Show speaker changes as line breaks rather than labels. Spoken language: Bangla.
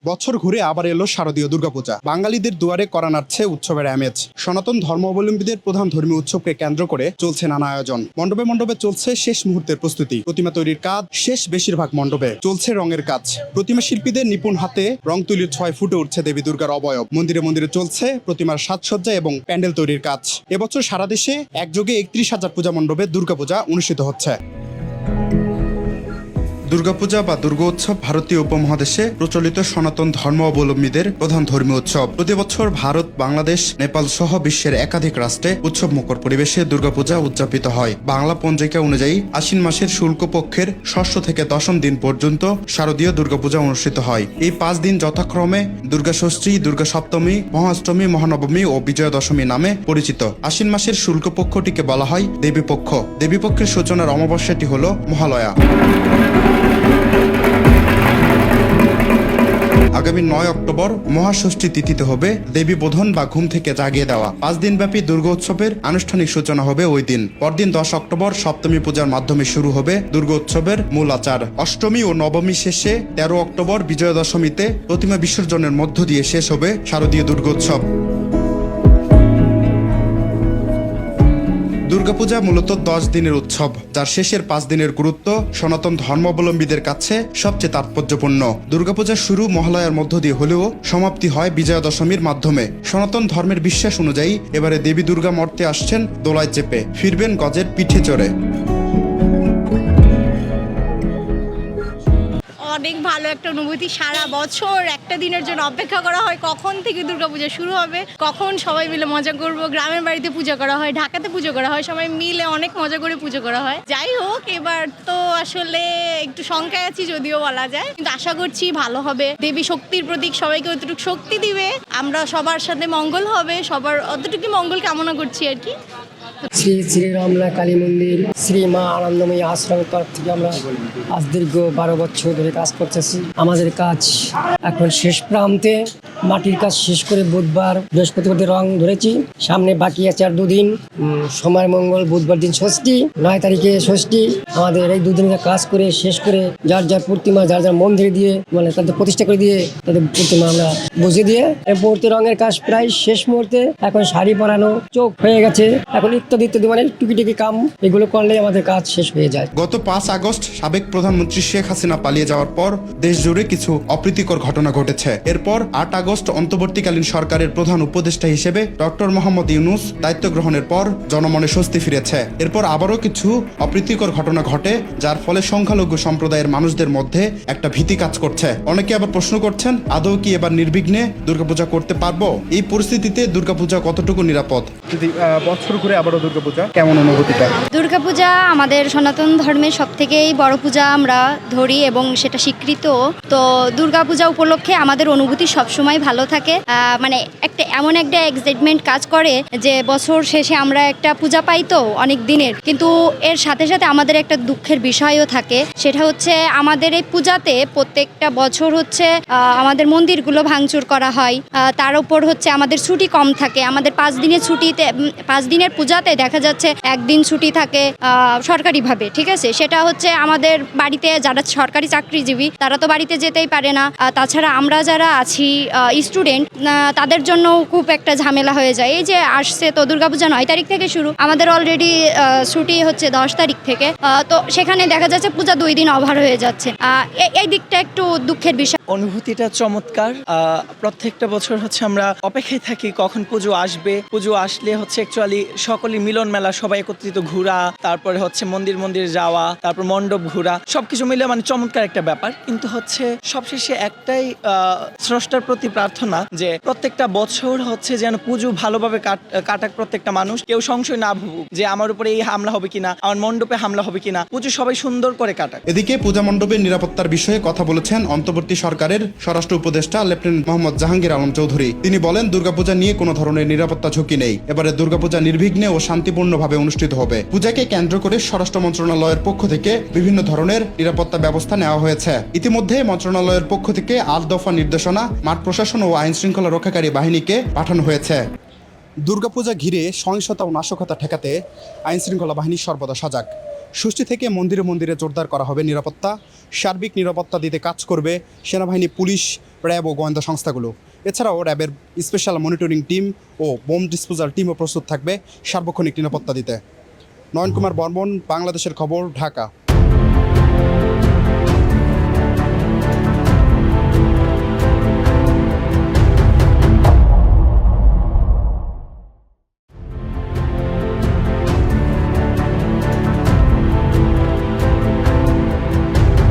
বছর ঘুরে আবার এলো শারদীয় দুর্গাপূজা। বাঙালিদের দুয়ারে করা নাড়ছে উৎসবের আমেজ। সনাতন ধর্মাবলম্বীদের প্রধান ধর্মীয় উৎসবকে কেন্দ্র করে চলছে নানা আয়োজন। মণ্ডপে মণ্ডপে চলছে শেষ মুহূর্তের প্রস্তুতি। প্রতিমা তৈরির কাজ শেষ, বেশিরভাগ মণ্ডপে চলছে রঙের কাজ। প্রতিমা শিল্পীদের নিপুণ হাতে রং তুলির ছোঁয়ায় ফুটে উঠছে দেবী দুর্গার অবয়ব। মন্দিরে মন্দিরে চলছে প্রতিমার সাজসজ্জা এবং প্যান্ডেল তৈরির কাজ। এবছর সারা দেশে একযোগে ৩১,০০০ পূজা মণ্ডপে দুর্গাপূজা অনুষ্ঠিত হচ্ছে। দুর্গাপূজা বা দুর্গোৎসব ভারতীয় উপমহাদেশে প্রচলিত সনাতন ধর্মাবলম্বীদের প্রধান ধর্মীয় উৎসব। প্রতি বছর ভারত, বাংলাদেশ, নেপাল সহ বিশ্বের একাধিক রাষ্ট্রে উৎসব মুখর পরিবেশে দুর্গাপূজা উদযাপিত হয়। বাংলা পঞ্জিকা অনুযায়ী আশ্বিন মাসের শুল্ক পক্ষের ষষ্ঠ থেকে দশম দিন পর্যন্ত শারদীয় দুর্গাপূজা অনুষ্ঠিত হয়। এই ৫ দিন যথাক্রমে দুর্গা ষষ্ঠী, দুর্গা সপ্তমী, মহাষ্টমী, মহানবমী ও বিজয়া দশমী নামে পরিচিত। আশ্বিন মাসের শুল্ক পক্ষটিকে বলা হয় দেবীপক্ষ। দেবীপক্ষের সূচনার অমাবস্যাটি হল মহালয়া। আগামী ৯ অক্টোবর মহাষষ্ঠী তিথিতে হবে দেবী বোধন বা ঘুম থেকে জাগিয়ে দেওয়া। ৫ দিনব্যাপী দুর্গোৎসবের আনুষ্ঠানিক সূচনা হবে ওই দিন। পরদিন ১০ অক্টোবর সপ্তমী পূজার মাধ্যমে শুরু হবে দুর্গোৎসবের মূল আচার। অষ্টমী ও নবমী শেষে ১৩ অক্টোবর বিজয়া দশমীতে প্রতিমা বিসর্জনের মধ্য দিয়ে শেষ হবে শারদীয় দুর্গোৎসব। দুর্গাপূজা মূলত ১০ দিনের উৎসব, যার শেষের ৫ দিনের গুরুত্ব সনাতন ধর্মাবলম্বীদের কাছে সবচেয়ে তাৎপর্যপূর্ণ। দুর্গাপূজার শুরু মহালয়ার মধ্য দিয়ে হলেও সমাপ্তি হয় বিজয়া দশমীর মাধ্যমে। সনাতন ধর্মের বিশ্বাস অনুযায়ী এবারে দেবী দুর্গা মর্তে আসছেন দোলায় চেপে, ফিরবেন গজের পিঠে চড়ে।
অনেক ভালো একটা অনুভূতি। সারা বছর একটা দিনের জন্য অপেক্ষা করা হয়, কখন থেকে দুর্গাপূজা শুরু হবে, কখন সবাই মিলে মজা করব। গ্রামের বাড়িতে পূজা করা হয়, ঢাকাতে পুজো করা হয়, সবাই মিলে অনেক মজা করে পুজো করা হয়। যাই হোক, এবার তো আসলে একটু শঙ্কায় আছি যদিও বলা যায়, কিন্তু আশা করছি ভালো হবে। দেবী শক্তির প্রতীক, সবাইকে অতটুকু শক্তি দিবে, আমরা সবার সাথে মঙ্গল হবে, সবার অতটুকু মঙ্গল কামনা করছি আর কি।
শ্রী শ্রী রমনা কালী মন্দির, শ্রী মা আনন্দময়ী আশ্রমের তরফ থেকে আমরা আজ দীর্ঘ ১২ বছর ধরে কাজ করতেছি। আমাদের কাজ এখন শেষ প্রান্তে। মাটির কাজ শেষ করে বুধবার, বৃহস্পতিবার রং ধরেছি। সামনে বাকি আছে আর 2 দিন, সোমবার মঙ্গল বুধবার দিন ষষ্ঠী, ৯ তারিখে ষষ্ঠী। আমাদের এই 2 দিনের কাজ করে শেষ করে যার যার প্রতিমা যার যার মন্দিরে দিয়ে মানে তাদের প্রতিষ্ঠা করে দিয়ে তাদের প্রতিমা আমরা বুঝিয়ে দিয়ে পূর্তি রঙের কাজ প্রায় শেষ মুহূর্তে। এখন শাড়ি পরানো, চোখ হয়ে গেছে, এখন ইত্যাদি ইত্যাদি মানে টুকিটাকি কাম, এগুলো করলে আমাদের কাজ শেষ হয়ে যায়।
গত ৫ আগস্ট সাবেক প্রধানমন্ত্রী শেখ হাসিনা পালিয়ে যাওয়ার পর দেশ জুড়ে কিছু অপ্রীতিকর ঘটনা ঘটেছে। এরপর ৮ আগস্ট অন্তর্বর্তীকালীন সরকারের প্রধান উপদেষ্টা হিসেবে ডক্টর মোহাম্মদ ইউনূস দায়িত্ব গ্রহণের পর জনমনে স্বস্তি ফিরেছে। এরপর আবারও কিছু অপ্রীতিকর ঘটনা ঘটে, যার ফলে সংখ্যালঘু সম্প্রদায়ের মানুষদের মধ্যে একটা ভীতি কাজ করছে। অনেকে আবার প্রশ্ন করছেন, আদৌ কি এবার নির্বিঘ্নে দুর্গাপূজা করতে পারবো? এই পরিস্থিতিতে দুর্গাপূজা কতটুকু নিরাপদ? যদি বছর ঘুরে আবারও দুর্গাপূজা, কেমন অনুভূতিটা?
দুর্গাপূজা আমাদের সনাতন ধর্মের সবথেকেই বড় পূজা আমরা ধরি এবং সেটা স্বীকৃত। তো দুর্গাপূজা উপলক্ষে আমাদের অনুভূতি সবসময় ভালো থাকে। মানে এমন একটা এক্সাইটমেন্ট কাজ করে যে বছর শেষে আমরা একটা পূজা পাই তো অনেক দিনের, কিন্তু এর সাথে সাথে আমাদের একটা দুঃখের বিষয়ও থাকে। সেটা হচ্ছে আমাদের এই পূজাতে প্রত্যেকটা বছর হচ্ছে আমাদের মন্দিরগুলো ভাঙচুর করা হয়। তার উপর হচ্ছে আমাদের ছুটি কম থাকে। আমাদের 5 দিনের ছুটিতে 5 দিনের পূজাতে দেখা যাচ্ছে 1 দিন ছুটি থাকে সরকারিভাবে, ঠিক আছে। সেটা হচ্ছে আমাদের বাড়িতে যারা সরকারি চাকরিজীবী তারা তো বাড়িতে যেতেই পারে না। তাছাড়া আমরা যারা আছি স্টুডেন্ট, তাদের জন্য খুব একটা ঝামেলা হয়ে যায়। এই যে আসছে তো দুর্গাপূজা 9 তারিখ থেকে শুরু, আমাদের অলরেডি ছুটি হচ্ছে 10 তারিখ থেকে। তো সেখানে দেখা যাচ্ছে পূজা 2 দিন ওভার হয়ে যাচ্ছে। এই দিকটা একটু দুঃখের বিষয়।
অনুভূতিটা চমৎকার। প্রত্যেকটা বছর হচ্ছে আমরা অপেক্ষায় থাকি কখন পুজো আসবে। পুজো আসলে হচ্ছে অ্যাকচুয়ালি সকলে মিলন মেলা, সবাই একত্রিত ঘোরা, তারপরে হচ্ছে মন্দির যাওয়া, তারপর মণ্ডপ ঘোরা, সবকিছু মিলে মানে চমৎকার একটা ব্যাপার। কিন্তু হচ্ছে সবশেষে একটাই স্রষ্টার প্রতি প্রার্থনা যে প্রত্যেকটা বছর হচ্ছে যেন পুজো ভালোভাবে কাটাক প্রত্যেকটা মানুষ, কেউ সংশয় না ভাবুক যে আমার উপরে এই হামলা হবে কিনা, আমার মণ্ডপে হামলা হবে কিনা, পুজো সবাই সুন্দর করে কাটাক।
এদিকে পূজা মণ্ডপের নিরাপত্তার বিষয়ে কথা বলেছেন অন্তর্বর্তী সরকারের স্বরাষ্ট্র উপদেষ্টা লেফটেন্যান্ট মোহাম্মদ জাহাঙ্গীর আলম চৌধুরী। তিনি বলেন, দুর্গাপূজা নিয়ে কোনো ধরনের নিরাপত্তা ঝুঁকি নেই। এবারে দুর্গাপূজা নির্বিঘ্নে ও শান্তিপূর্ণভাবে অনুষ্ঠিত হবে। পূজাকে কেন্দ্র করে স্বরাষ্ট্র মন্ত্রণালয়ের পক্ষ থেকে বিভিন্ন ধরনের নিরাপত্তা ব্যবস্থা নেওয়া হয়েছে। ইতিমধ্যে মন্ত্রণালয়ের পক্ষ থেকে ৮ দফা নির্দেশনা মাঠ প্রশাসন ও আইন শৃঙ্খলা রক্ষাকারী বাহিনীকে পাঠানো হয়েছে। দুর্গাপূজা ঘিরে সহিংসতা ও নাশকতা ঠেকাতে আইন শৃঙ্খলা বাহিনী সর্বদা সজাগ। ষষ্ঠী থেকে মন্দিরে মন্দিরে জোরদার করা হবে নিরাপত্তা। সার্বিক নিরাপত্তা দিতে কাজ করবে সেনাবাহিনী, পুলিশ, র্যাব ও গোয়েন্দা সংস্থাগুলো। এছাড়াও র্যাবের স্পেশাল মনিটরিং টিম ও বোম ডিসপোজাল টিমও প্রস্তুত থাকবে সার্বক্ষণিক নিরাপত্তা দিতে। নয়ন কুমার বর্মন, বাংলাদেশের খবর, ঢাকা।